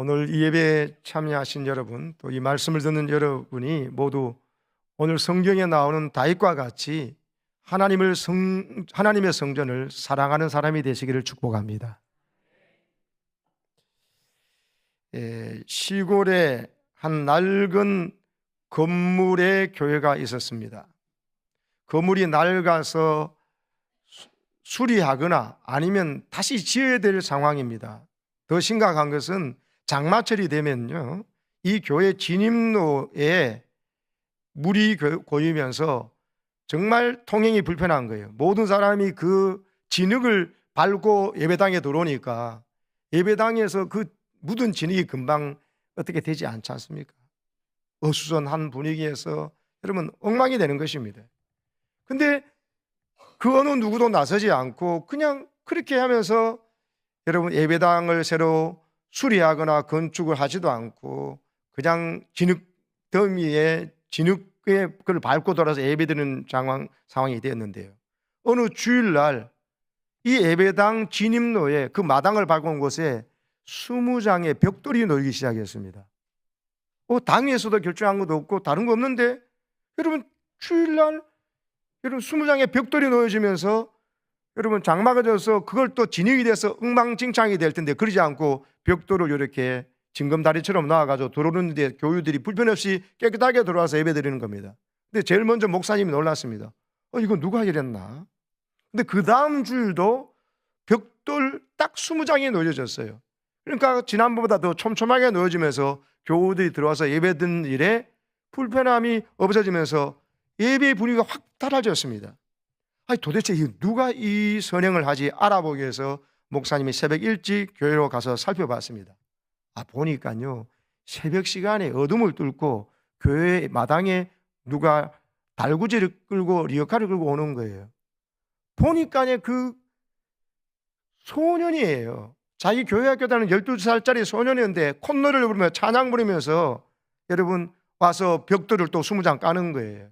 오늘 이 예배에 참여하신 여러분, 또 이 말씀을 듣는 여러분이 모두 오늘 성경에 나오는 다윗과 같이 하나님의 성전을 사랑하는 사람이 되시기를 축복합니다. 시골에 한 낡은 건물에 교회가 있었습니다. 건물이 낡아서 수리하거나 아니면 다시 지어야 될 상황입니다. 더 심각한 것은 장마철이 되면요, 이 교회 진입로에 물이 고이면서 정말 통행이 불편한 거예요. 모든 사람이 그 진흙을 밟고 예배당에 들어오니까 예배당에서 그 묻은 진흙이 금방 어떻게 되지 않지 않습니까? 어수선한 분위기에서 여러분 엉망이 되는 것입니다. 근데 그 어느 누구도 나서지 않고 그냥 그렇게 하면서 여러분 예배당을 새로 수리하거나 건축을 하지도 않고 그냥 진흙 더미에 진흙에 그걸 밟고 돌아서 예배드리는 상황이 되었는데요. 어느 주일날 이 예배당 진입로에 그 마당을 밟고 온 곳에 20장의 벽돌이 놓이기 시작했습니다. 당에서도 결정한 것도 없고 다른 거 없는데 여러분 주일날 여러분 20장의 벽돌이 놓여지면서 여러분 장마가 져서 그걸 또 진흙이 돼서 엉망진창이 될 텐데 그러지 않고 벽돌을 이렇게 징검다리처럼 놓아가지고 들어오는데 교우들이 불편 없이 깨끗하게 들어와서 예배드리는 겁니다. 근데 제일 먼저 목사님이 놀랐습니다. 이거 누가 이랬나? 근데 그 다음 주일도 벽돌 딱 20장이 놓여졌어요. 그러니까 지난번보다 더 촘촘하게 놓여지면서 교우들이 들어와서 예배드리는 일에 불편함이 없어지면서 예배 분위기가 확 달라졌습니다. 도대체 누가 이 선행을 하지 알아보기 위해서 목사님이 새벽 일찍 교회로 가서 살펴봤습니다. 보니까요, 새벽 시간에 어둠을 뚫고 교회 마당에 누가 달구지를 끌고 리어카를 끌고 오는 거예요. 보니까 그 소년이에요. 자기 교회 학교 다니는 12살짜리 소년이었는데 콧노래를 부르며 찬양 부르면서 여러분 와서 벽돌을 또 20장 까는 거예요.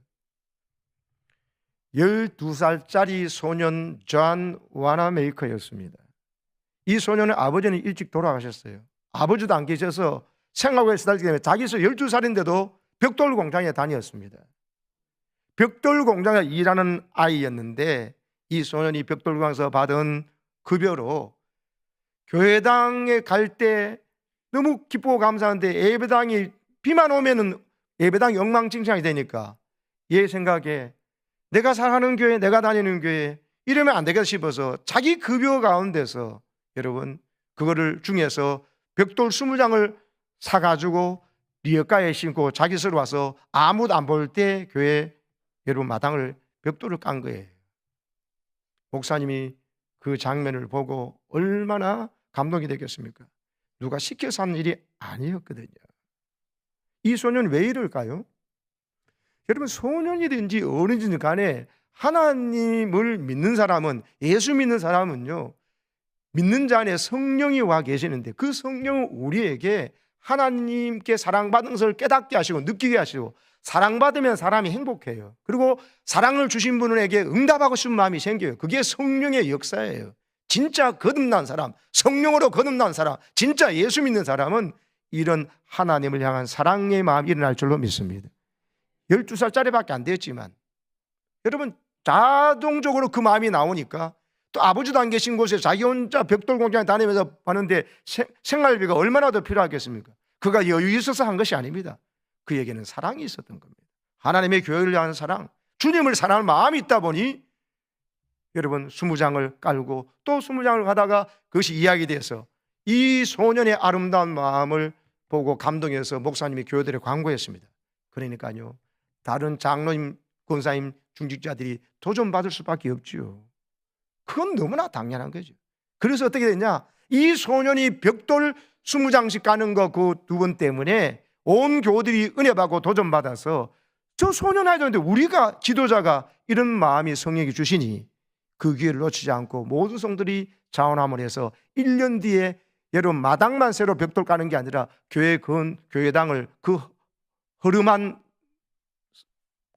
12살짜리 소년 존 와나메이커였습니다. 이 소년의 아버지는 일찍 돌아가셨어요. 아버지도 안 계셔서 생활고에 시달리기 때문에 자기서 12살인데도 벽돌 공장에 다녔습니다. 벽돌 공장에 일하는 아이였는데 이 소년이 벽돌 공장에서 받은 급여로 교회당에 갈 때 너무 기쁘고 감사한데 예배당이 비만 오면은 예배당이 엉망진창이 되니까 얘 생각에 내가 사랑하는 교회, 내가 다니는 교회 이러면 안 되겠다 싶어서 자기 급여 가운데서 여러분 그거를 중에서 벽돌 20장을 사가지고 리어가에 신고 자기 스스로 와서 아무도 안 볼 때 교회 여러분 마당을 벽돌을 깐 거예요. 목사님이 그 장면을 보고 얼마나 감동이 되겠습니까? 누가 시켜서 하는 일이 아니었거든요. 이 소년이 왜 이럴까요? 여러분 소년이든지 어른이든지 간에 하나님을 믿는 사람은, 예수 믿는 사람은요, 믿는 자 안에 성령이 와 계시는데 그 성령은 우리에게 하나님께 사랑받은 것을 깨닫게 하시고 느끼게 하시고, 사랑받으면 사람이 행복해요. 그리고 사랑을 주신 분에게 응답하고 싶은 마음이 생겨요. 그게 성령의 역사예요. 진짜 거듭난 사람, 성령으로 거듭난 사람, 진짜 예수 믿는 사람은 이런 하나님을 향한 사랑의 마음이 일어날 줄로 믿습니다. 12살짜리밖에 안 되었지만 여러분 자동적으로 그 마음이 나오니까 또 아버지도 안 계신 곳에 자기 혼자 벽돌 공장에 다니면서 하는데 생활비가 얼마나 더 필요하겠습니까? 그가 여유 있어서 한 것이 아닙니다. 그에게는 사랑이 있었던 겁니다. 하나님의 교회를 향한 사랑, 주님을 사랑하는 마음이 있다 보니 여러분 20장을 깔고 또 20장을 가다가 그것이 이야기돼서 이 소년의 아름다운 마음을 보고 감동해서 목사님이 교회들에 광고했습니다. 그러니까요, 다른 장로님, 권사님, 중직자들이 도전받을 수밖에 없지요. 그건 너무나 당연한 거죠. 그래서 어떻게 됐냐, 이 소년이 벽돌 20장씩 까는 거 그 두 번 때문에 온 교우들이 은혜받고 도전받아서 저 소년 아이 되는데 우리가 지도자가 이런 마음이 성령이 주시니 그 기회를 놓치지 않고 모든 성들이 자원함을 해서 1년 뒤에 여러분 마당만 새로 벽돌 까는 게 아니라 교회당을 그 허름한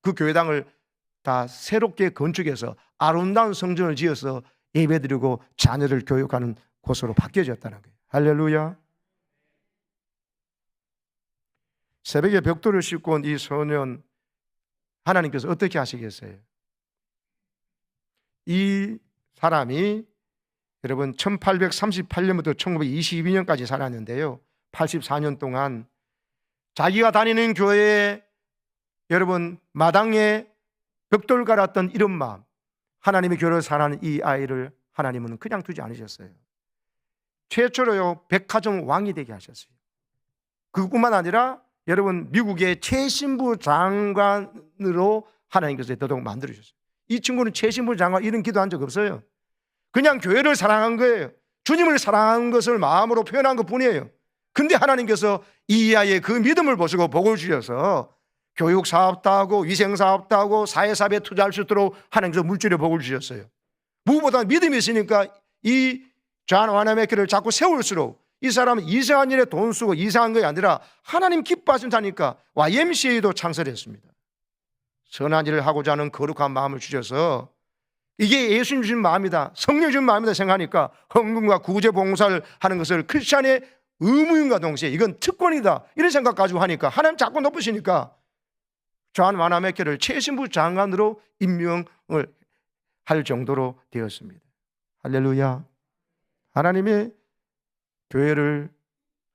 그 교회당을 다 새롭게 건축해서 아름다운 성전을 지어서 예배드리고 자녀를 교육하는 곳으로 바뀌어졌다는 거예요. 할렐루야. 새벽에 벽돌을 싣고 온 이 소년, 하나님께서 어떻게 하시겠어요? 이 사람이 여러분 1838년부터 1922년까지 살았는데요, 84년 동안 자기가 다니는 교회에 여러분 마당에 벽돌 갈았던 이런 마음, 하나님의 교회를 사랑하는 이 아이를 하나님은 그냥 두지 않으셨어요. 최초로요 백화점 왕이 되게 하셨어요. 그뿐만 아니라 여러분 미국의 최신부 장관으로 하나님께서 더더욱 만들어주셨어요. 이 친구는 최신부 장관 이런 기도한 적 없어요. 그냥 교회를 사랑한 거예요. 주님을 사랑하는 것을 마음으로 표현한 것뿐이에요. 근데 하나님께서 이 아이의 그 믿음을 보시고 복을 주셔서 교육 사업도 하고 위생 사업도 하고 사회 사업에 투자할 수 있도록 하나님께서 물질의 복을 주셨어요. 무엇보다 믿음이 있으니까 이 존 와나메이커를 자꾸 세울수록 이 사람은 이상한 일에 돈 쓰고 이상한 것이 아니라 하나님 기뻐하신다니까 YMCA도 창설했습니다. 선한 일을 하고자 하는 거룩한 마음을 주셔서 이게 예수님 주신 마음이다, 성령 주신 마음이다 생각하니까 헌금과 구제 봉사를 하는 것을 크리스찬의 의무인과 동시에 이건 특권이다 이런 생각 가지고 하니까 하나님 자꾸 높으시니까 존 와나메이커를 최신부 장관으로 임명을 할 정도로 되었습니다. 할렐루야. 하나님의 교회를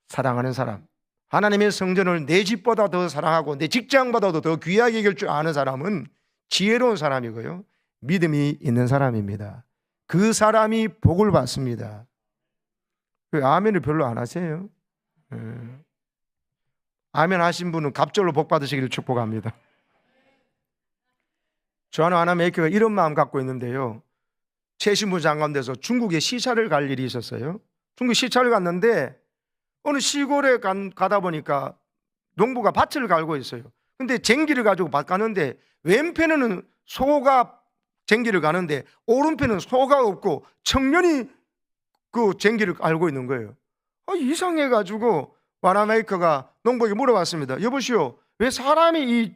사랑하는 사람, 하나님의 성전을 내 집보다 더 사랑하고 내 직장보다도 더 귀하게 여길 줄 아는 사람은 지혜로운 사람이고요, 믿음이 있는 사람입니다. 그 사람이 복을 받습니다. 아멘을 별로 안 하세요? 아멘 하신 분은 갑절로 복 받으시기를 축복합니다. 존 와나메이커가 이런 마음 갖고 있는데요, 최신부 장관 돼서 중국에 시차를 갈 일이 있었어요. 중국 시차를 갔는데 어느 시골에 가다 보니까 농부가 밭을 갈고 있어요. 근데 쟁기를 가지고 밭 가는데 왼편에는 소가 쟁기를 가는데 오른편은 소가 없고 청년이 그 쟁기를 갈고 있는 거예요. 이상해가지고 와나메이커가 농부에게 물어봤습니다. 여보시오, 왜 사람이 이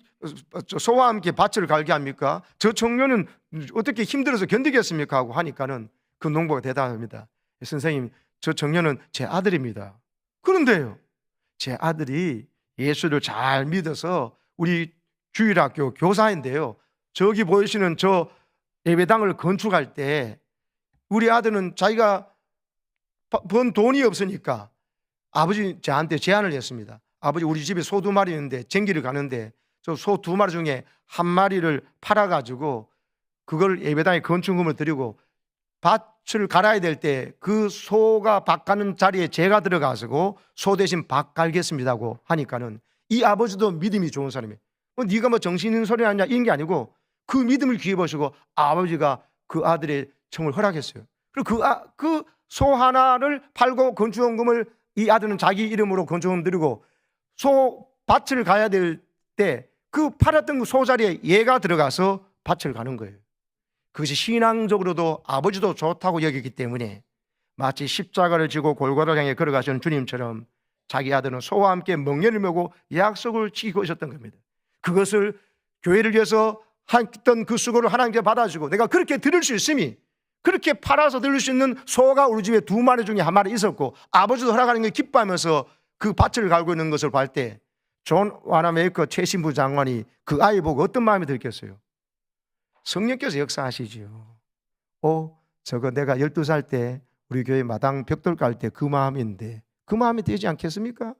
소와 함께 밭을 갈게 합니까? 저 청년은 어떻게 힘들어서 견디겠습니까? 하고 하니까는 그 농부가 대답합니다. 선생님, 저 청년은 제 아들입니다. 그런데요, 제 아들이 예수를 잘 믿어서 우리 주일학교 교사인데요, 저기 보이시는 저 예배당을 건축할 때 우리 아들은 자기가 번 돈이 없으니까 아버지 저한테 제안을 했습니다. 아버지, 우리 집에 소 2마리 있는데 쟁기를 가는데 저 소 2마리 중에 1마리를 팔아가지고 그걸 예배당에 건축금을 드리고 밭을 갈아야 될 때 그 소가 밭 가는 자리에 제가 들어가서 소 대신 밭 갈겠습니다고 하니까는 이 아버지도 믿음이 좋은 사람이에요. 네가 뭐 정신 있는 소리 하냐 이런 게 아니고 그 믿음을 귀해 보시고 아버지가 그 아들의 청을 허락했어요. 그리고 그 소 하나를 팔고 건축금을 이 아들은 자기 이름으로 건축금 드리고 소 밭을 가야 될 때 그 팔았던 그 소 자리에 얘가 들어가서 밭을 가는 거예요. 그것이 신앙적으로도 아버지도 좋다고 여기기 때문에 마치 십자가를 지고 골고다를 향해 걸어가시는 주님처럼 자기 아들은 소와 함께 멍에를 메고 약속을 지키고 있었던 겁니다. 그것을 교회를 위해서 했던 그 수고를 하나님께 받아주고 내가 그렇게 드릴 수 있음이, 그렇게 팔아서 드릴 수 있는 소가 우리 집에 2마리 중에 1마리 있었고 아버지도 허락하는 걸 기뻐하면서 그 밭을 갈고 있는 것을 볼 때 존 와나메이커 최신부 장관이 그 아이 보고 어떤 마음이 들겠어요? 성령께서 역사하시지요. 저거 내가 12살 때 우리 교회 마당 벽돌 깔 때 그 마음인데 그 마음이 되지 않겠습니까?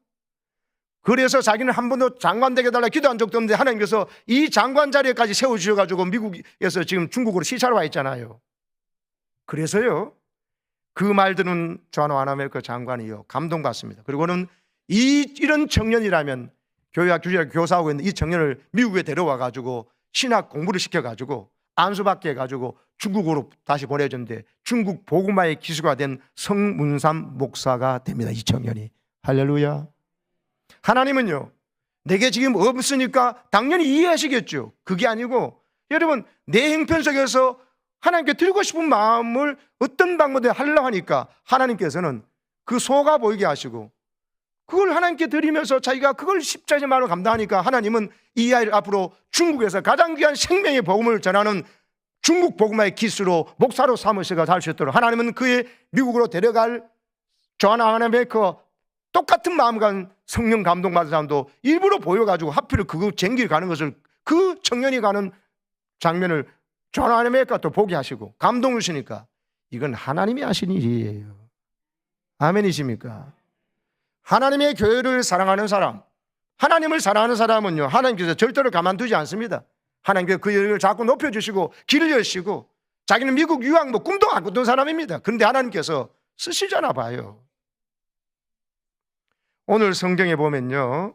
그래서 자기는 한 번도 장관 되게 달라 기도한 적도 없는데 하나님께서 이 장관 자리에까지 세워주셔가지고 미국에서 지금 중국으로 시차로 와 있잖아요. 그래서요, 그 말 듣는 존 와나메이커 장관이요 감동받습니다. 그리고는 이런 청년이라면 교회와 교사하고 있는 이 청년을 미국에 데려와가지고 신학 공부를 시켜가지고 안수받게 해가지고 중국으로 다시 보내줬는데 중국 복음화의 기수가 된 성문삼 목사가 됩니다. 이 청년이. 할렐루야. 하나님은요, 내게 지금 없으니까 당연히 이해하시겠죠. 그게 아니고 여러분, 내 형편 속에서 하나님께 드리고 싶은 마음을 어떤 방법으로 하려고 하니까 하나님께서는 그 소가 보이게 하시고 그걸 하나님께 드리면서 자기가 그걸 십자가만으로 감당하니까 하나님은 이 아이를 앞으로 중국에서 가장 귀한 생명의 복음을 전하는 중국 복음화의 기수로 목사로 삼으셔가 할 수 있도록 하나님은 그의 미국으로 데려갈 존 와나메이커 똑같은 마음 간 성령 감동받은 사람도 일부러 보여가지고 하필 그거 쟁길 가는 것을, 그 청년이 가는 장면을 존 와나메이커가 또 보게 하시고 감동 주시니까 이건 하나님이 하신 일이에요. 아멘이십니까? 하나님의 교회를 사랑하는 사람, 하나님을 사랑하는 사람은요, 하나님께서 절대로 가만두지 않습니다. 하나님께서 그 일을 자꾸 높여주시고 길을 여시고, 자기는 미국 유학 뭐 꿈도 안 꿨던 사람입니다. 그런데 하나님께서 쓰시잖아 봐요. 오늘 성경에 보면요,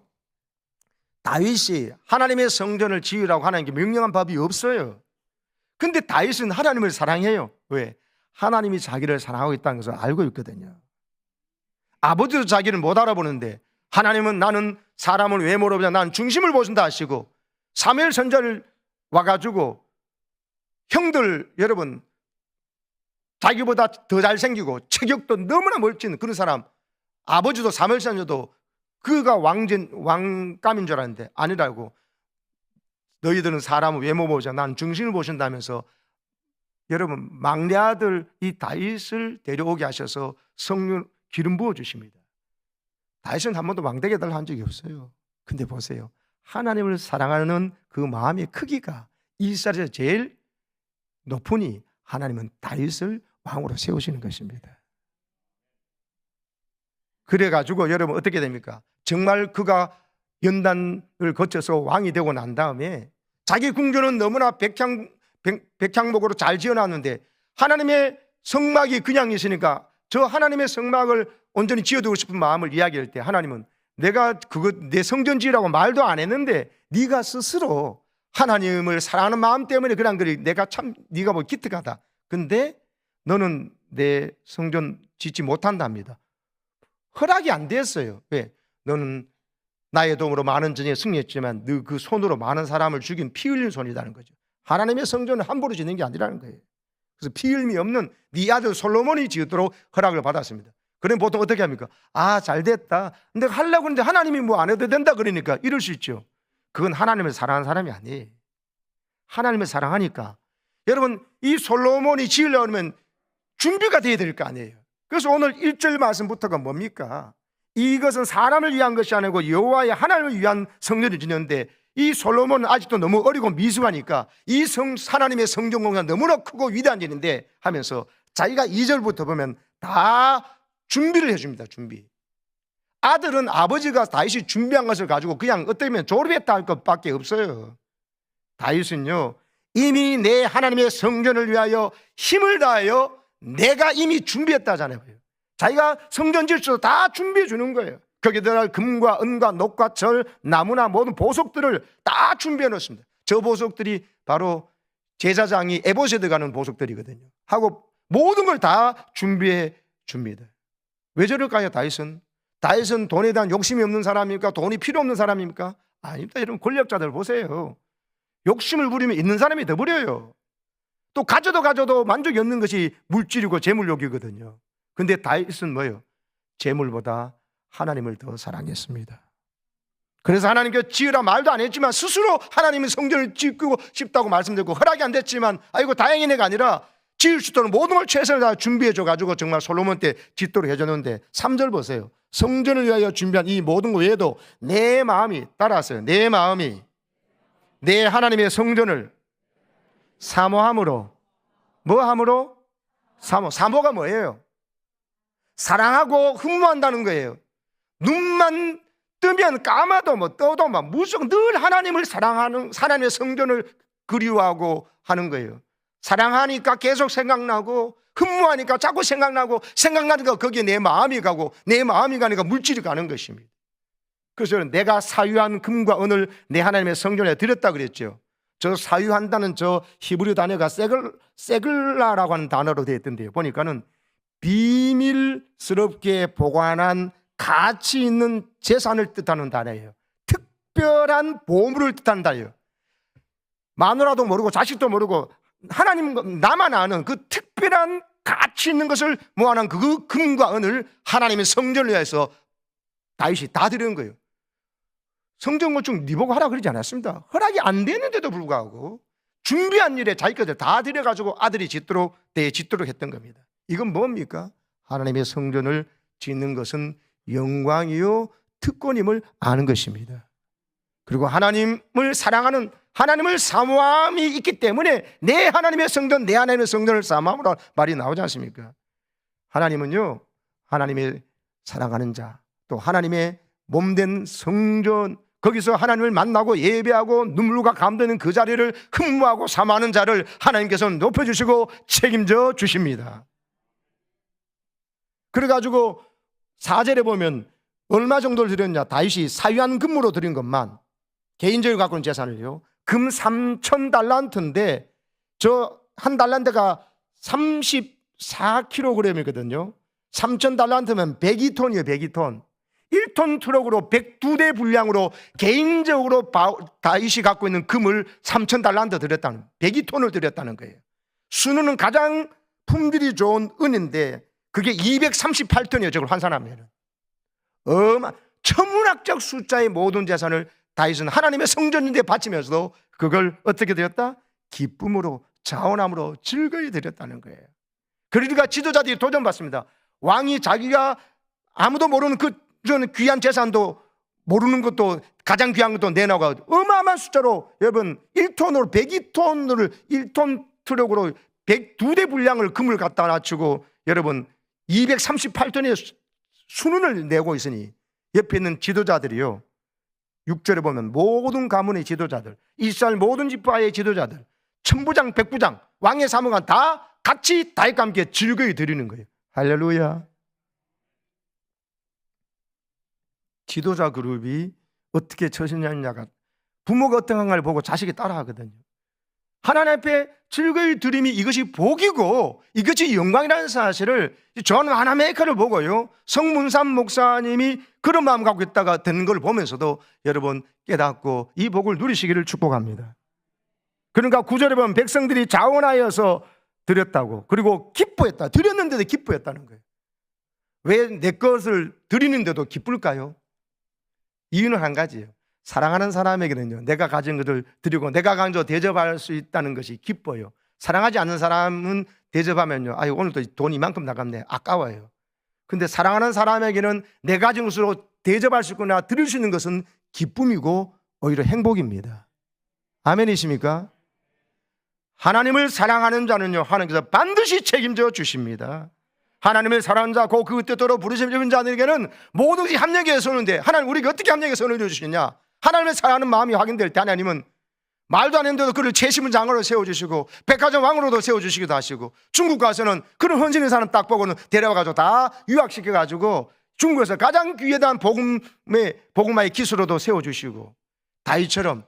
다윗이 하나님의 성전을 지으라고 하나님께 명령한 법이 없어요. 근데 다윗은 하나님을 사랑해요. 왜? 하나님이 자기를 사랑하고 있다는 것을 알고 있거든요. 아버지도 자기를 못 알아보는데 하나님은 나는 사람을 외모로 보자, 나는 중심을 보신다 하시고, 사무엘 선지자를 와가지고 형들 여러분 자기보다 더 잘생기고 체격도 너무나 멋진 그런 사람, 아버지도 사무엘 선지자도 그가 왕감인 줄 알았는데 아니라고, 너희들은 사람을 외모 보자, 나는 중심을 보신다면서 여러분 막내 아들 이 다윗을 데려오게 하셔서 성령 기름 부어 주십니다. 다윗은 한 번도 왕되게 달라 한 적이 없어요. 근데 보세요, 하나님을 사랑하는 그 마음의 크기가 이스라엘에서 제일 높으니 하나님은 다윗을 왕으로 세우시는 것입니다. 그래가지고 여러분 어떻게 됩니까? 정말 그가 연단을 거쳐서 왕이 되고 난 다음에 자기 궁전은 너무나 백향목으로 잘 지어놨는데 하나님의 성막이 그냥 있으니까 저 하나님의 성막을 온전히 지어두고 싶은 마음을 이야기할 때 하나님은 내가 그거 내 성전 지으라고 말도 안 했는데 네가 스스로 하나님을 사랑하는 마음 때문에 그냥 그래, 내가 참 네가 뭐 기특하다. 근데 너는 내 성전 짓지 못한답니다. 허락이 안 됐어요. 왜? 너는 나의 도움으로 많은 전쟁에 승리했지만 너 그 손으로 많은 사람을 죽인 피 흘린 손이라는 거죠. 하나님의 성전을 함부로 짓는 게 아니라는 거예요. 그래서 피 흘림이 없는 네 아들 솔로몬이 지었도록 허락을 받았습니다. 그럼 보통 어떻게 합니까? 아, 잘 됐다. 근데 하려고 했는데 하나님이 뭐 안 해도 된다 그러니까 이럴 수 있죠. 그건 하나님을 사랑하는 사람이 아니에요. 하나님을 사랑하니까. 여러분, 이 솔로몬이 지으려고 하면 준비가 돼야 될 거 아니에요. 그래서 오늘 1절 말씀부터가 뭡니까? 이것은 사람을 위한 것이 아니고 여호와의 하나님을 위한 성전을 짓는데, 이 솔로몬은 아직도 너무 어리고 미숙하니까 이 하나님의 성전 공사가 너무나 크고 위대한 일인데 하면서 자기가 2절부터 보면 다 준비를 해줍니다. 준비. 아들은 아버지가 다윗이 준비한 것을 가지고 그냥 어떻게 보면 조립했다 할 것밖에 없어요. 다윗은요, 이미 내 하나님의 성전을 위하여 힘을 다하여 내가 이미 준비했다잖아요. 자기가 성전 질서도 다 준비해 주는 거예요. 거기에 들어갈 금과 은과 녹과 철, 나무나 모든 보석들을 다 준비해 놓습니다. 저 보석들이 바로 제사장이 에봇에 들어가는 보석들이거든요. 하고 모든 걸 다 준비해 줍니다. 왜 저럴까요? 다윗은 돈에 대한 욕심이 없는 사람입니까? 돈이 필요 없는 사람입니까? 아닙니다. 여러분, 권력자들 보세요. 욕심을 부리면 있는 사람이 더 부려요. 또 가져도 만족이 없는 것이 물질이고 재물욕이거든요. 근데 다윗은 뭐예요? 재물보다 하나님을 더 사랑했습니다. 그래서 하나님께 지으라 말도 안 했지만 스스로 하나님의 성전을 짓고 싶다고 말씀드렸고, 허락이 안 됐지만 아이고 다행히 내가 아니라 지을 수 있도록 모든 걸 최선을 다 준비해줘가지고 정말 솔로몬 때 짓도록 해줬는데, 3절 보세요. 성전을 위하여 준비한 이 모든 것 외에도 내 마음이, 따라하세요, 내 마음이 내 하나님의 성전을 사모함으로. 뭐함으로? 사모가 뭐예요? 사랑하고 흠모한다는 거예요. 눈만 뜨면 까마도 뭐 떠도 막 무조건 늘 하나님을 사랑하는, 하나님의 성전을 그리워하고 하는 거예요. 사랑하니까 계속 생각나고, 흠모하니까 자꾸 생각나니까 거기에 내 마음이 가고, 내 마음이 가니까 물질이 가는 것입니다. 그래서 내가 사유한 금과 은을 내 하나님의 성전에 드렸다 그랬죠. 저 사유한다는 저 히브리 단어가 세글라라고 하는 단어로 되어 있던데요. 보니까는 비밀스럽게 보관한 가치 있는 재산을 뜻하는 단어예요. 특별한 보물을 뜻하는 단어예요. 마누라도 모르고 자식도 모르고 하나님 나만 아는 그 특별한 가치 있는 것을 모아놓은 그 금과 은을 하나님의 성전을 위해서 다윗이 다 드리는 거예요. 성전 건축 네 보고 하라 그러지 않았습니다. 허락이 안 되는데도 불구하고 준비한 일에 자기 것을 다 드려가지고 아들이 짓도록 했던 겁니다. 이건 뭡니까? 하나님의 성전을 짓는 것은 영광이요 특권임을 아는 것입니다. 그리고 하나님을 사랑하는, 하나님을 사모함이 있기 때문에 내 하나님의 성전, 내 하나님의 성전을 사모함으로 말이 나오지 않습니까? 하나님은요, 하나님의 사랑하는 자, 또 하나님의 몸된 성전, 거기서 하나님을 만나고 예배하고 눈물과 감도는 그 자리를 흠모하고 사모하는 자를 하나님께서 높여주시고 책임져 주십니다. 그래가지고 4절에 보면 얼마 정도를 드렸냐? 다윗이 사유한 금으로 드린 것만, 개인적으로 갖고 있는 재산을요, 금 3,000달란트인데 저 한 달란트가 34kg이거든요 3,000달란트면 102톤이에요 102톤 1톤 트럭으로 102대 분량으로 개인적으로 다윗이 갖고 있는 금을 3,000달란트 드렸다는, 102톤을 드렸다는 거예요. 순우는 가장 품질이 좋은 은인데 그게 238톤이에요. 저걸 환산하면 천문학적 숫자의 모든 재산을 다윗은 하나님의 성전인데 바치면서도 그걸 어떻게 드렸다? 기쁨으로, 자원함으로 즐거이 드렸다는 거예요. 그러니까 지도자들이 도전받습니다. 왕이 자기가 아무도 모르는 그 귀한 재산도, 모르는 것도, 가장 귀한 것도 내놔가 어마어마한 숫자로, 여러분 1톤으로 102톤을 1톤 트럭으로 102대 분량을 금을 갖다 낮추고 여러분 238톤의 순은을 내고 있으니 옆에 있는 지도자들이요, 6절에 보면 모든 가문의 지도자들, 이스라엘 모든 지파의 지도자들, 천부장 백부장 왕의 사무관 다 같이 다윗과 함께 즐거이 드리는 거예요. 할렐루야. 지도자 그룹이 어떻게 처신하느냐가, 부모가 어떤가를 보고 자식이 따라하거든요. 하나님 앞에 즐거이 드림이 이것이 복이고 이것이 영광이라는 사실을 존 와나메이커를 보고요, 성문삼 목사님이 그런 마음 갖고 있다가 듣는 걸 보면서도 여러분 깨닫고 이 복을 누리시기를 축복합니다. 그러니까 9절에 보면 백성들이 자원하여서 드렸다고, 그리고 기뻐했다. 드렸는데도 기뻐했다는 거예요. 왜 내 것을 드리는데도 기쁠까요? 이유는 한 가지예요. 사랑하는 사람에게는요, 내가 가진 것을 드리고 내가 강조 대접할 수 있다는 것이 기뻐요. 사랑하지 않는 사람은 대접하면요, 아유 오늘도 돈 이만큼 나갔네, 아까워요. 근데 사랑하는 사람에게는 내 가진 것으로 대접할 수 있거나 드릴 수 있는 것은 기쁨이고 오히려 행복입니다. 아멘이십니까? 하나님을 사랑하는 자는요, 하나님께서 반드시 책임져 주십니다. 하나님을 사랑하는 자, 그 뜻대로 부르심을 자들에게는 모든 것이 합력해 서는데, 하나님 우리가 어떻게 합력해 선을 주시느냐? 하나님을 사랑하는 마음이 확인될 때 하나님은 말도 안 했는데도 그를 채심은 장으로 세워주시고 백화점 왕으로도 세워주시기도 하시고, 중국 가서는 그런 헌신의 사람 딱 보고는 데려와가지고 다 유학시켜가지고 중국에서 가장 귀에대한 복음화의 기수로도 세워주시고, 다윗처럼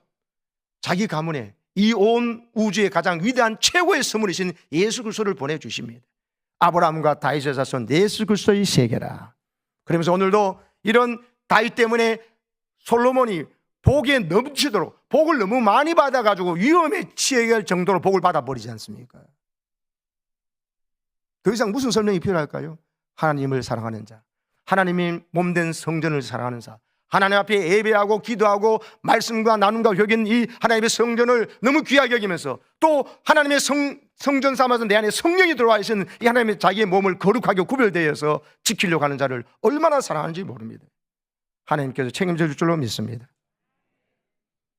자기 가문에 이 온 우주의 가장 위대한 최고의 선물이신 예수 그리스도를 보내주십니다. 아브라함과 다윗의 자손 예수 그리스도의 세계라. 그러면서 오늘도 이런 다윗 때문에 솔로몬이 복에 넘치도록, 복을 너무 많이 받아가지고 위험에 처할 정도로 복을 받아버리지 않습니까? 더 이상 무슨 설명이 필요할까요? 하나님을 사랑하는 자, 하나님이 몸된 성전을 사랑하는 자, 하나님 앞에 예배하고 기도하고 말씀과 나눔과 회개는 이 하나님의 성전을 너무 귀하게 여기면서, 또 하나님의 성전 삼아서 내 안에 성령이 들어와 있는 이 하나님의 자기의 몸을 거룩하게 구별되어서 지키려고 하는 자를 얼마나 사랑하는지 모릅니다. 하나님께서 책임져 줄 줄로 믿습니다.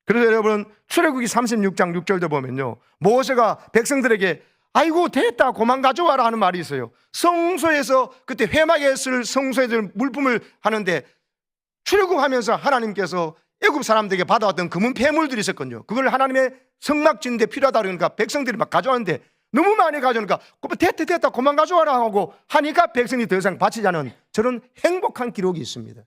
그래서 여러분 출애굽기 36장 6절도 보면요, 모세가 백성들에게 아이고 됐다 그만 가져와라 하는 말이 있어요. 성소에서 그때 회막에 쓸 성소에 물품을 하는데 출애굽하면서 하나님께서 애굽 사람들에게 받아왔던 금은 폐물들이 있었거든요. 그걸 하나님의 성막 짓는 데 필요하다 그러니까 백성들이 막 가져왔는데 너무 많이 가져오니까 됐다 그만 가져와라 하고 하니까 백성이 더 이상 바치지 않은 저런 행복한 기록이 있습니다.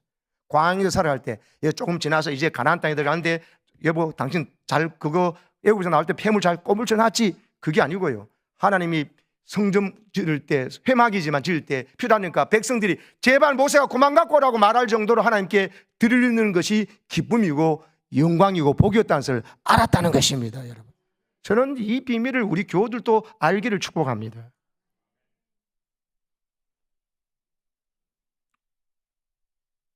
광야에서 살아갈 때 조금 지나서 이제 가나안 땅에 들어가는데 여보 당신 잘 그거 애굽에서 나올 때 폐물 잘 꼬물쳐 놨지? 그게 아니고요, 하나님이 성전 지을 때, 회막이지만 지을 때 필요하니까 백성들이 제발 모세가 그만 갖고 오라고 말할 정도로 하나님께 드리는 것이 기쁨이고 영광이고 복이었다는 것을 알았다는 것입니다. 여러분, 저는 이 비밀을 우리 교우들도 알기를 축복합니다.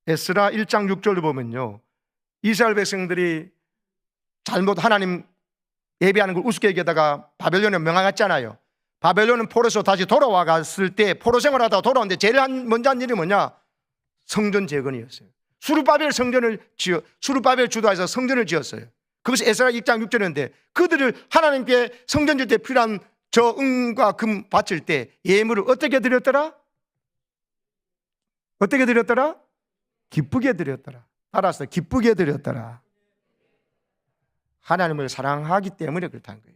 에스라 1장 6절을 보면요, 이스라엘 백성들이 잘못 하나님 예배하는 걸 우습게 여기다가 바벨론에 명하였잖아요. 바벨론은 포로에서 다시 돌아와 갔을 때 포로 생활하다가 돌아왔는데 제일 먼저 한 일이 뭐냐? 성전 재건이었어요. 수르바벨 주도해서 성전을 지었어요. 그것이 에스라 2장 6절인데 그들을 하나님께 성전 질 때 필요한 저 은과 금 바칠 때 예물을 어떻게 드렸더라? 어떻게 드렸더라? 기쁘게 드렸더라. 따라서 기쁘게 드렸더라. 하나님을 사랑하기 때문에 그렇다는 거예요.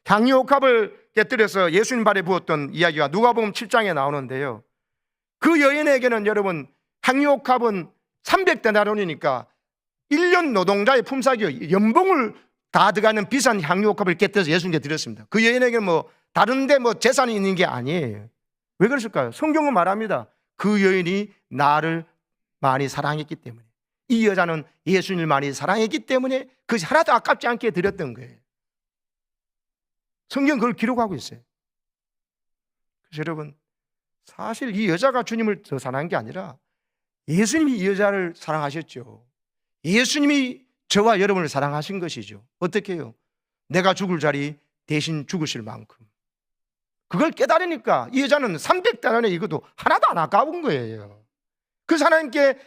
향유옥합을 깨뜨려서 예수님 발에 부었던 이야기가 누가복음 7장에 나오는데요. 그 여인에게는 여러분 향유옥합은 300데나리온이니까 1년 노동자의 품삯이요, 연봉을 다 들어가는 비싼 향유옥합을 깨뜨려서 예수님께 드렸습니다. 그 여인에게는 다른데 재산이 있는 게 아니에요. 왜 그랬을까요? 성경은 말합니다. 그 여인이 나를 많이 사랑했기 때문에, 이 여자는 예수님을 많이 사랑했기 때문에 그것이 하나도 아깝지 않게 드렸던 거예요. 성경 그걸 기록하고 있어요. 그래서 여러분, 사실 이 여자가 주님을 더 사랑한 게 아니라 예수님이 이 여자를 사랑하셨죠. 예수님이 저와 여러분을 사랑하신 것이죠. 어떻게 해요? 내가 죽을 자리 대신 죽으실 만큼. 그걸 깨달으니까 이 여자는 300데나리온에 이것도 하나도 안 아까운 거예요. 그래서 하나님께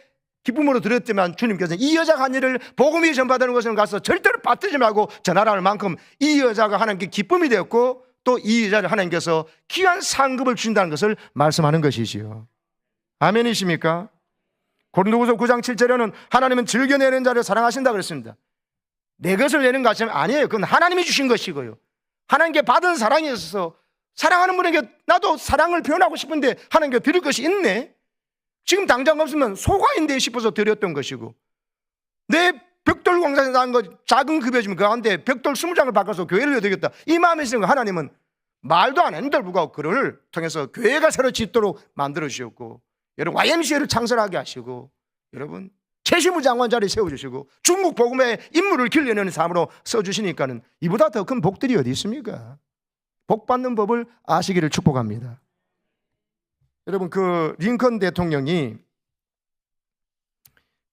기쁨으로 드렸지만 주님께서는 이 여자가 한 일을 복음이 전파되는 곳에 가서 절대로 빠뜨리지 말고 전하라 할 만큼 이 여자가 하나님께 기쁨이 되었고, 또 이 여자를 하나님께서 귀한 상급을 주신다는 것을 말씀하는 것이지요. 아멘이십니까? 고린도후서 9장 7절에는 하나님은 즐겨내는 자를 사랑하신다 그랬습니다. 내 것을 내는 것이 아니에요. 그건 하나님이 주신 것이고요. 하나님께 받은 사랑이 있어서 사랑하는 분에게 나도 사랑을 표현하고 싶은데 하나님께 드릴 것이 있네. 지금 당장 없으면 소가인데 싶어서 드렸던 것이고, 내 벽돌 공사에서 나온 거 작은 급여지면 그 가운데 벽돌 20장을 바꿔서 교회를 드리겠다, 이 마음에 있으면 하나님은 말도 안 했는데도 불구하고 그를 통해서 교회가 새로 짓도록 만들어 주셨고, 여러분 YMCA를 창설하게 하시고, 여러분 최시무장관 자리에 세워주시고 중국 복음의 인물을 길러내는 삶으로 써주시니까는 이보다 더 큰 복들이 어디 있습니까? 복 받는 법을 아시기를 축복합니다. 여러분 그 링컨 대통령이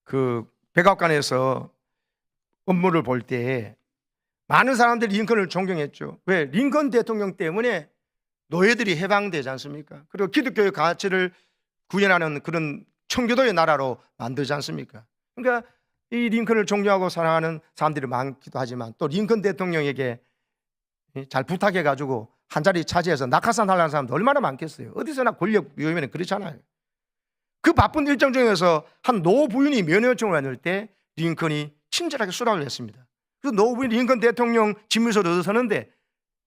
그 백악관에서 업무를 볼 때 많은 사람들이 링컨을 존경했죠. 왜? 링컨 대통령 때문에 노예들이 해방되지 않습니까? 그리고 기독교의 가치를 구현하는 그런 청교도의 나라로 만들지 않습니까? 그러니까 이 링컨을 존경하고 사랑하는 사람들이 많기도 하지만, 또 링컨 대통령에게 잘 부탁해가지고 한 자리 차지해서 낙하산 하려는 사람도 얼마나 많겠어요. 어디서나 권력 위험에는 그렇잖아요. 그 바쁜 일정 중에서 한 노 부인이 면회 요청을 했을 때 링컨이 친절하게 수락을 했습니다. 그래서 노 부인 링컨 대통령 집무소로 들어서는데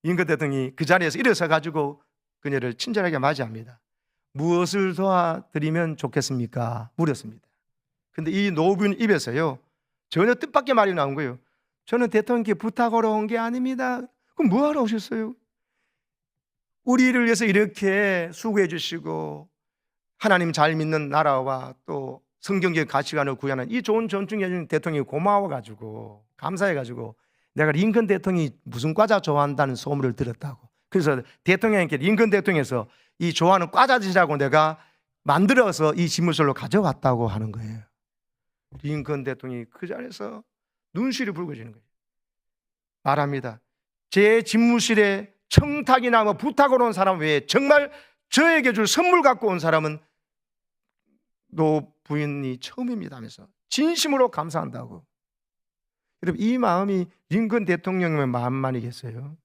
링컨 대통령이 그 자리에서 일어서 가지고 그녀를 친절하게 맞이합니다. 무엇을 도와드리면 좋겠습니까? 물었습니다. 근데 이 노 부인 입에서요 전혀 뜻밖의 말이 나온 거예요. 저는 대통령께 부탁하러 온 게 아닙니다. 그럼 뭐하러 오셨어요? 우리를 위해서 이렇게 수고해 주시고 하나님 잘 믿는 나라와 또 성경적 가치관을 구현하는 이 좋은 존중해 주는 대통령이 고마워가지고 감사해가지고 내가 링컨 대통령이 무슨 과자 좋아한다는 소문을 들었다고, 그래서 대통령에게 링컨 대통령에서 이 좋아하는 과자 드시라고 내가 만들어서 이 집무실로 가져왔다고 하는 거예요. 링컨 대통령이 그 자리에서 눈시울이 붉어지는 거예요. 말합니다. 제 집무실에 청탁이나 부탁으로 온 사람 외에 정말 저에게 줄 선물 갖고 온 사람은 노 부인이 처음입니다 하면서 진심으로 감사한다고. 여러분 이 마음이 링컨 대통령의 마음만이겠어요?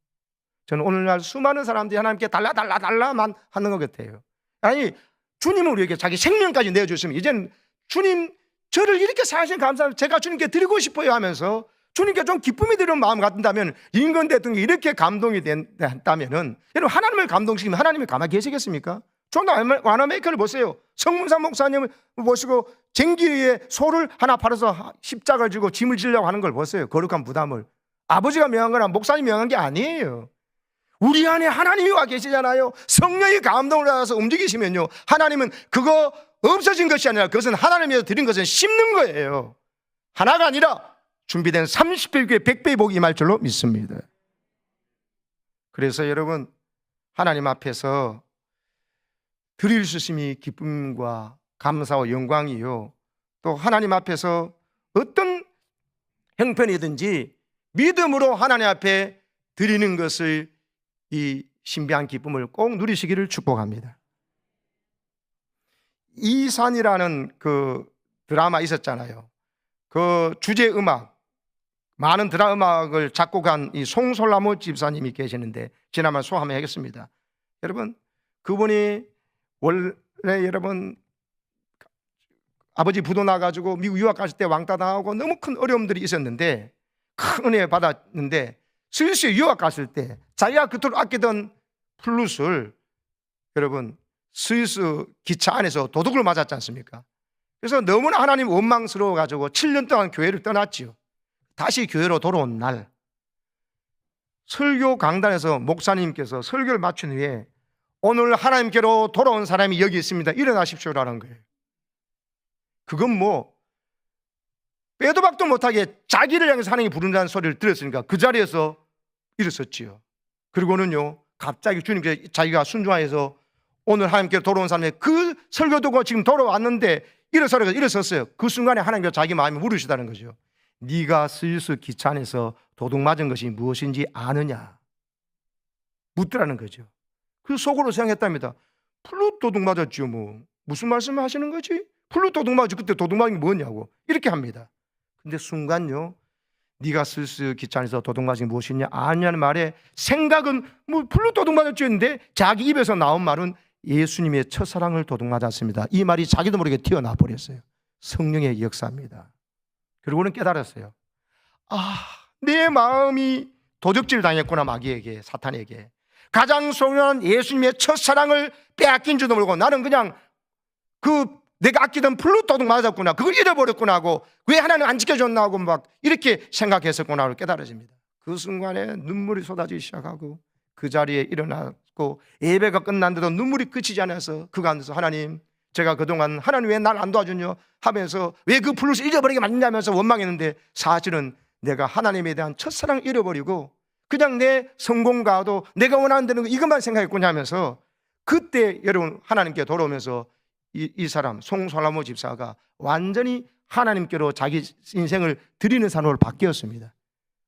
저는 오늘날 수많은 사람들이 하나님께 달라만 하는 것 같아요. 아니 주님은 우리에게 자기 생명까지 내어주시면 이제는 주님 저를 이렇게 사랑하시는 감사합니다, 제가 주님께 드리고 싶어요 하면서 주님께 좀 기쁨이 드는 마음 같다면, 링컨 대통령이 이렇게 감동이 됐다면은 여러분 하나님을 감동시키면 하나님이 가만히 계시겠습니까? 존 와나메이커를 보세요. 성문산 목사님을 모시고 쟁기에 소를 하나 팔아서 십자가를 지고 짐을 지려고 하는 걸 보세요. 거룩한 부담을. 아버지가 명한 거나 목사님이 명한 게 아니에요. 우리 안에 하나님이 와 계시잖아요. 성령이 감동을 받아서 움직이시면요 하나님은 그거 없어진 것이 아니라 그것은 하나님께서 드린 것은 심는 거예요. 하나가 아니라 준비된 30배, 100배의 복이 임할 줄로 믿습니다. 그래서 여러분 하나님 앞에서 드릴 수 있음이 기쁨과 감사와 영광이요, 또 하나님 앞에서 어떤 형편이든지 믿음으로 하나님 앞에 드리는 것을, 이 신비한 기쁨을 꼭 누리시기를 축복합니다. 이산이라는 그 드라마 있었잖아요. 그 주제 음악, 많은 드라마 음악을 작곡한 이 송솔라모 집사님이 계시는데 지난번 소함하겠습니다. 여러분, 그분이 원래 여러분 아버지 부도 나가지고 미국 유학 갔을 때 왕따 당하고 너무 큰 어려움들이 있었는데 큰 은혜 받았는데 스위스 유학 갔을 때 자기가 그토록 아끼던 플룻을 여러분 스위스 기차 안에서 도둑을 맞았지 않습니까? 그래서 너무나 하나님 원망스러워 가지고 7년 동안 교회를 떠났지요. 다시 교회로 돌아온 날 설교 강단에서 목사님께서 설교를 마친 후에 오늘 하나님께로 돌아온 사람이 여기 있습니다. 일어나십시오라는 거예요. 그건 뭐 빼도 박도 못하게 자기를 향해서 하나님이 부른다는 소리를 들었으니까 그 자리에서 일어섰지요. 그리고는요 갑자기 주님께서 자기가 순종하여서 오늘 하나님께로 돌아온 사람이 그 설교 듣고 지금 돌아왔는데 일어섰어요. 그 순간에 하나님께서 자기 마음에 물으시다는 거죠. 네가 스위스 기차 안에서 도둑 맞은 것이 무엇인지 아느냐 묻더라는 거죠. 그 속으로 생각했답니다. 플룻 도둑 맞았죠. 뭐 무슨 말씀을 하시는 거지? 플룻 도둑 맞았지. 그때 도둑 맞은 게 뭐냐고 이렇게 합니다. 근데 순간요 네가 스위스 기차 안에서 도둑 맞은 게 무엇이냐 아느냐는 말에 생각은 뭐 플룻 도둑 맞았죠 했는데 자기 입에서 나온 말은 예수님의 첫사랑을 도둑 맞았습니다. 이 말이 자기도 모르게 튀어나와 버렸어요. 성령의 역사입니다. 그리고는 깨달았어요. 내 마음이 도적질 당했구나. 마귀에게, 사탄에게. 가장 소중한 예수님의 첫사랑을 빼앗긴 줄도 모르고 나는 그냥 내가 아끼던 플룻 도둑 맞았구나. 그걸 잃어버렸구나 하고 왜 하나님 안 지켜줬나 하고 막 이렇게 생각했었구나 하고 깨달아집니다. 그 순간에 눈물이 쏟아지기 시작하고 그 자리에 일어났고 예배가 끝났는데도 눈물이 그치지 않아서 그가 앉아서 하나님 제가 그동안 하나님 왜 날 안 도와주냐 하면서 왜 그 플룻을 잃어버리게 만드냐면서 원망했는데 사실은 내가 하나님에 대한 첫사랑을 잃어버리고 그냥 내 성공가도 내가 원하는 대로 이것만 생각했구나 하면서 그때 여러분 하나님께 돌아오면서 이 사람 송솔라모 집사가 완전히 하나님께로 자기 인생을 드리는 사람으로 바뀌었습니다.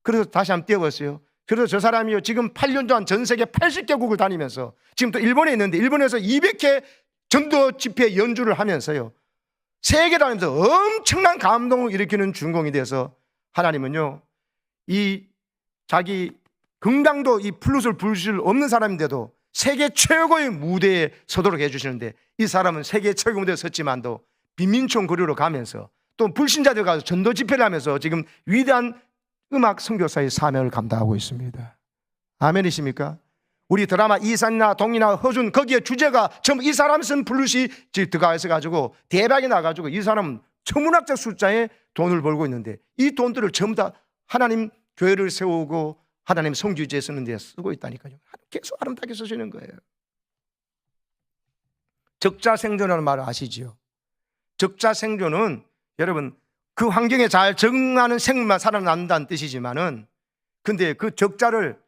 그래서 다시 한번 띄워봤어요. 그래서 저 사람이요 지금 8년 동안 전 세계 80개국을 다니면서 지금 또 일본에 있는데 일본에서 200회 전도 집회 연주를 하면서요 세계 다니면서 엄청난 감동을 일으키는 주인공이 돼서 하나님은요 이 자기 건강도 이 플룻을 불 수 없는 사람인데도 세계 최고의 무대에 서도록 해주시는데 이 사람은 세계 최고의 무대에 섰지만도 빈민촌 거리로 가면서 또 불신자들 가서 전도 집회를 하면서 지금 위대한 음악 선교사의 사명을 감당하고 있습니다. 아멘이십니까? 우리 드라마 이산이나 동이나 허준 거기에 주제가 전부 이 사람 쓴 플룻이 들어가서 가지고 대박이 나가지고 이 사람은 천문학적 숫자에 돈을 벌고 있는데 이 돈들을 전부 다 하나님 교회를 세우고 하나님 성교지에 쓰는 데 쓰고 있다니까요. 계속 아름답게 쓰시는 거예요. 적자생존이라는 말을 아시지요? 적자생존은 여러분 그 환경에 잘 적응하는 생물만 살아난다는 뜻이지만은 근데 그 적자를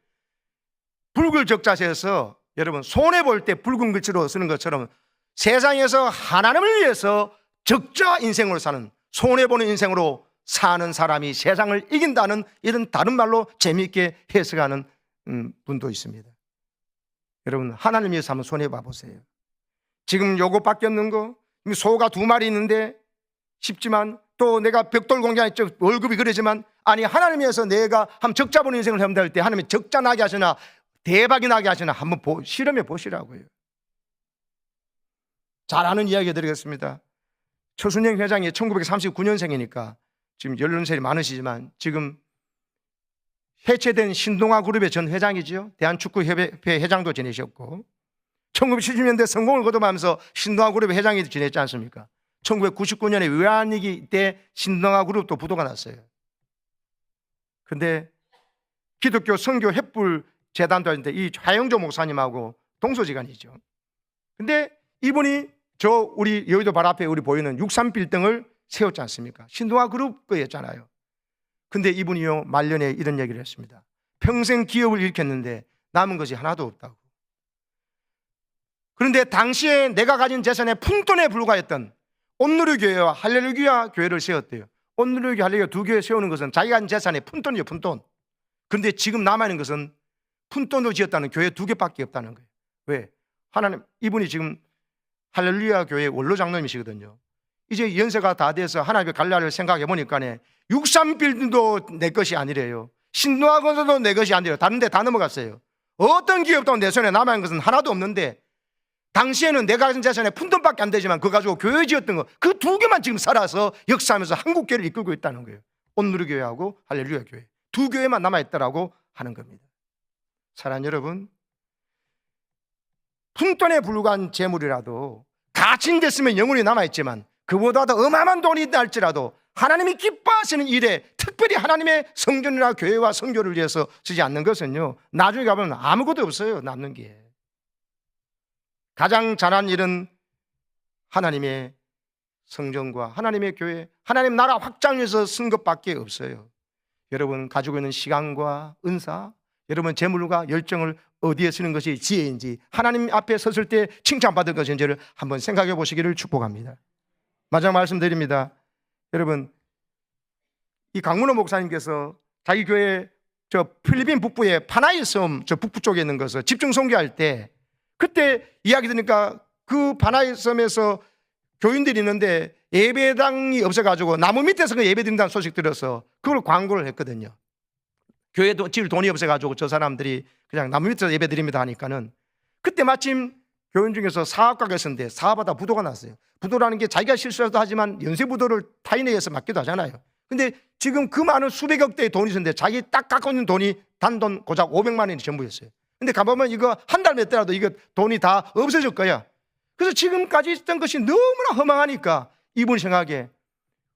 붉은 적자에서 여러분 손해볼 때 붉은 글씨로 쓰는 것처럼 세상에서 하나님을 위해서 적자 인생으로 사는 손해보는 인생으로 사는 사람이 세상을 이긴다는 이런 다른 말로 재미있게 해석하는 분도 있습니다. 여러분 하나님 위해서 한번 손해봐 보세요. 지금 요것밖에 없는 거 소가 2마리 있는데 쉽지만 또 내가 벽돌 공장에 월급이 그러지만 아니 하나님 위해서 내가 한번 적자 보는 인생을 해본다 할 때 하나님이 적자 나게 하시나 대박이 나게 하시나 한번 실험해 보시라고요. 잘 아는 이야기 드리겠습니다. 최순영 회장이 1939년생이니까 지금 연령생이 많으시지만 지금 해체된 신동아 그룹의 전 회장이죠. 대한축구협회 회장도 지내셨고 1970년대 성공을 거듭하면서 신동아 그룹의 회장이 지냈지 않습니까? 1999년에 외환위기 때 신동아 그룹도 부도가 났어요. 근데 기독교 선교 횃불 재단도 하는데 이 하영조 목사님하고 동서지간이죠. 근데 이분이 우리 여의도 바로 앞에 우리 보이는 63빌딩을 세웠지 않습니까? 신동아 그룹 거였잖아요. 근데 이분이요 말년에 이런 얘기를 했습니다. 평생 기업을 일으켰는데 남은 것이 하나도 없다고. 그런데 당시에 내가 가진 재산의 푼돈에 불과했던 온누리교회와 할렐루야 교회를 세웠대요. 온누리교회 할렐루야 두 교회 세우는 것은 자기가 가진 재산의 푼돈이죠. 푼돈. 그런데 지금 남아있는 것은 푼돈으로 지었다는 교회 2개밖에 없다는 거예요. 왜? 하나님 이분이 지금 할렐루야 교회 원로 장로님이시거든요. 이제 연세가 다 돼서 하나님의 갈라를 생각해 보니까 63빌딩도 내 것이 아니래요. 신노학원서도 내 것이 아니래요. 다른 데 다 넘어갔어요. 어떤 기업도 내 손에 남아있는 것은 하나도 없는데, 당시에는 내가 가진 재산에 푼돈밖에 안 되지만 그거 가지고 교회 지었던 거, 그 두 개만 지금 살아서 역사하면서 한국 교회를 이끌고 있다는 거예요. 온누리교회하고 할렐루야 교회, 두 교회만 남아있다라고 하는 겁니다. 사랑하는 여러분, 푼돈에 불과한 재물이라도 가칭됐으면 영원히 남아있지만 그보다 더 어마어마한 돈이 날지라도 하나님이 기뻐하시는 일에, 특별히 하나님의 성전이나 교회와 성교를 위해서 쓰지 않는 것은요, 나중에 가보면 아무것도 없어요. 남는 게. 가장 잘한 일은 하나님의 성전과 하나님의 교회, 하나님 나라 확장 위해서 쓴 것밖에 없어요. 여러분 가지고 있는 시간과 은사, 여러분 재물과 열정을 어디에 쓰는 것이 지혜인지, 하나님 앞에 섰을 때 칭찬받을 것인지를 한번 생각해 보시기를 축복합니다. 마지막 말씀드립니다. 여러분, 이 강문호 목사님께서 자기 교회 저 필리핀 북부의 파나이 섬 저 북부 쪽에 있는 것을 집중 선교할 때, 그때 이야기 들으니까 그 파나이 섬에서 교인들이 있는데 예배당이 없어가지고 나무 밑에서 그 예배 드린다는 소식 들어서 그걸 광고를 했거든요. 교회도 지을 돈이 없어가지고 저 사람들이 그냥 나무 밑에서 예배 드립니다 하니까는, 그때 마침 교인 중에서 사업가가 있었는데 사업하다 부도가 났어요. 부도라는 게 자기가 실수라도 하지만 연쇄 부도를 타인에 의해서 맡기도 하잖아요. 근데 지금 그 많은 수백억 대의 돈이 있었는데 자기 딱 갖고 있는 돈이 단돈 고작 500만 원이 전부였어요. 근데 가보면 이거 한 달 냈더라도 이거 돈이 다 없어질 거야. 그래서 지금까지 있던 것이 너무나 허망하니까 이분이 생각에,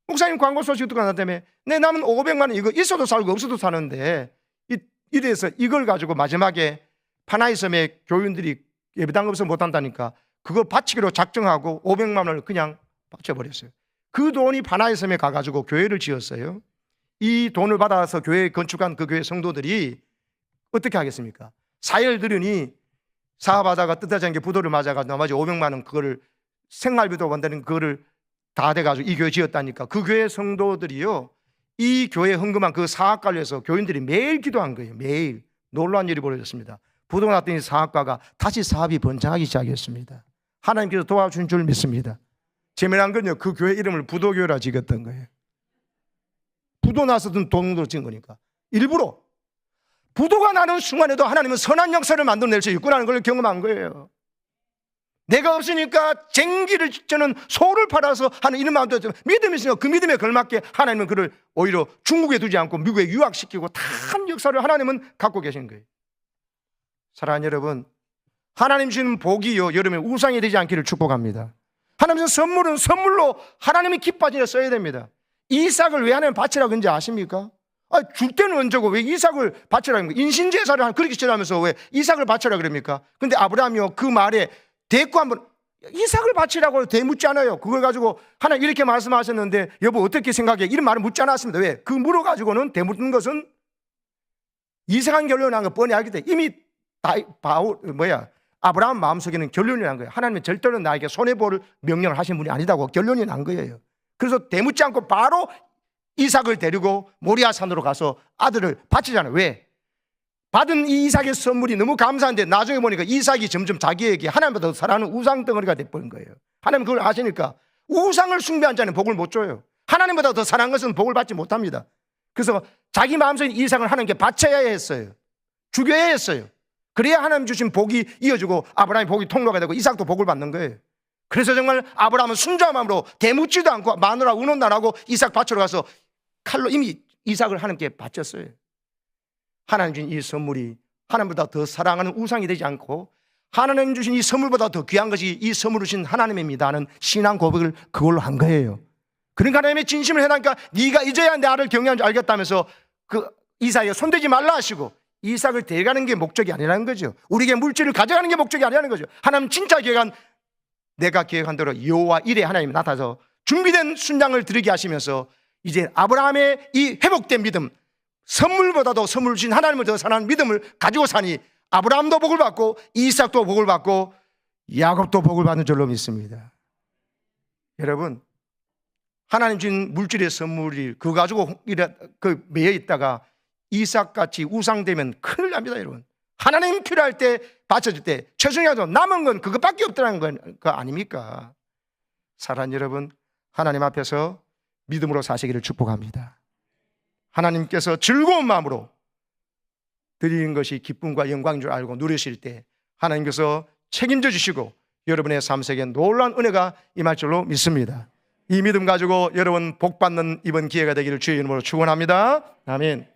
목사님 광고 소식 듣고 난 다음에 내 남은 500만 원 이거 있어도 살고 없어도 사는데, 이래서 이걸 가지고 마지막에 파나이 섬의 교인들이 예배당 없어서 못한다니까 그거 바치기로 작정하고 500만 원을 그냥 바쳐버렸어요. 그 돈이 파나이 섬에 가가지고 교회를 지었어요. 이 돈을 받아서 교회 건축한 그 교회 성도들이 어떻게 하겠습니까? 사열 들으니 사업하다가 뜻하지 않게 부도를 맞아가지고 나머지 500만 원 그거를 생활비도 만드는 그거를 다 돼가지고 이 교회 지었다니까. 그 교회 성도들이요, 이 교회 헌금한 그 사업가를 위해서 교인들이 매일 기도한 거예요. 매일. 놀라운 일이 벌어졌습니다. 부도가 났더니 사업가가 다시 사업이 번창하기 시작했습니다. 하나님께서 도와준 줄 믿습니다. 재미난 건요, 그 교회 이름을 부도교회라 지었던 거예요. 부도 나서든 돈으로 지은 거니까. 일부러 부도가 나는 순간에도 하나님은 선한 역사를 만들어낼 수 있구나는 걸 경험한 거예요. 내가 없으니까 쟁기를 저는 소를 팔아서 하는 이런 마음도 믿음이 있으니까 그 믿음에 걸맞게 하나님은 그를 오히려 중국에 두지 않고 미국에 유학시키고 다한 역사를 하나님은 갖고 계신 거예요. 사랑하는 여러분, 하나님 주시는 복이요, 여러분의 우상이 되지 않기를 축복합니다. 하나님 주신 선물은 선물로 하나님이 기뻐하시려 써야 됩니다. 이삭을 왜 하나님 바치라고 했는지 아십니까? 줄 때는 언제고 왜 이삭을 바치라고 합니까? 인신제사를 그렇게 치라면서 왜 이삭을 바치라고 그럽니까? 근데 아브라함이요, 그 말에 대꾸 한번 이삭을 바치라고 대묻지 않아요. 그걸 가지고 하나님 이렇게 말씀하셨는데 여보 어떻게 생각해? 이런 말을 묻지 않았습니다. 왜? 그 물어가지고는 대묻는 것은 이상한 결론이 난 거 뻔히 알기 때문에 이미 아브라함 마음속에는 결론이 난 거예요. 하나님은 절대로 나에게 손해볼 명령을 하신 분이 아니다고 결론이 난 거예요. 그래서 대묻지 않고 바로 이삭을 데리고 모리아 산으로 가서 아들을 바치잖아요. 왜? 받은 이 이삭의 선물이 너무 감사한데 나중에 보니까 이삭이 점점 자기에게 하나님보다 더 사랑하는 우상 덩어리가 돼버린 거예요. 하나님 그걸 아시니까 우상을 숭배한 자는 복을 못 줘요. 하나님보다 더 사랑한 것은 복을 받지 못합니다. 그래서 자기 마음속에 이삭을 하나님께 바쳐야 했어요. 죽여야 했어요. 그래야 하나님 주신 복이 이어지고 아브라함의 복이 통로가 되고 이삭도 복을 받는 거예요. 그래서 정말 아브라함은 순수한 마음으로 대묻지도 않고 마누라 의논나라고 이삭 바치러 가서 칼로 이미 이삭을 하나님께 바쳤어요. 하나님 주신 이 선물이 하나님보다 더 사랑하는 우상이 되지 않고 하나님 주신 이 선물보다 더 귀한 것이 이 선물을 주신 하나님입니다 하는 신앙 고백을 그걸로 한 거예요. 그러니까 하나님의 진심을 해나니까 네가 이제야 내 아를 경외하는 줄 알겠다면서 그 이삭에 손대지 말라 하시고 이삭을 데려가는 게 목적이 아니라는 거죠. 우리에게 물질을 가져가는 게 목적이 아니라는 거죠. 하나님 진짜 계획한, 내가 계획한 대로 여호와 이레 하나님이 나타나서 준비된 순양을 드리게 하시면서 이제 아브라함의 이 회복된 믿음, 선물보다도 선물 주신 하나님을 더 사랑하는 믿음을 가지고 사니 아브라함도 복을 받고 이삭도 복을 받고 야곱도 복을 받는 줄로 믿습니다. 여러분, 하나님 주신 물질의 선물이 그거 가지고 매여 있다가 이삭같이 우상되면 큰일 납니다. 여러분, 하나님 필요할 때 바쳐줄 때 최선이라도 남은 건 그것밖에 없다는 거 아닙니까? 사랑하는 여러분, 하나님 앞에서 믿음으로 사시기를 축복합니다. 하나님께서 즐거운 마음으로 드리는 것이 기쁨과 영광인 줄 알고 누리실 때 하나님께서 책임져 주시고 여러분의 삶 속에 놀라운 은혜가 임할 줄로 믿습니다. 이 믿음 가지고 여러분 복 받는 이번 기회가 되기를 주의 이름으로 축원합니다. 아멘.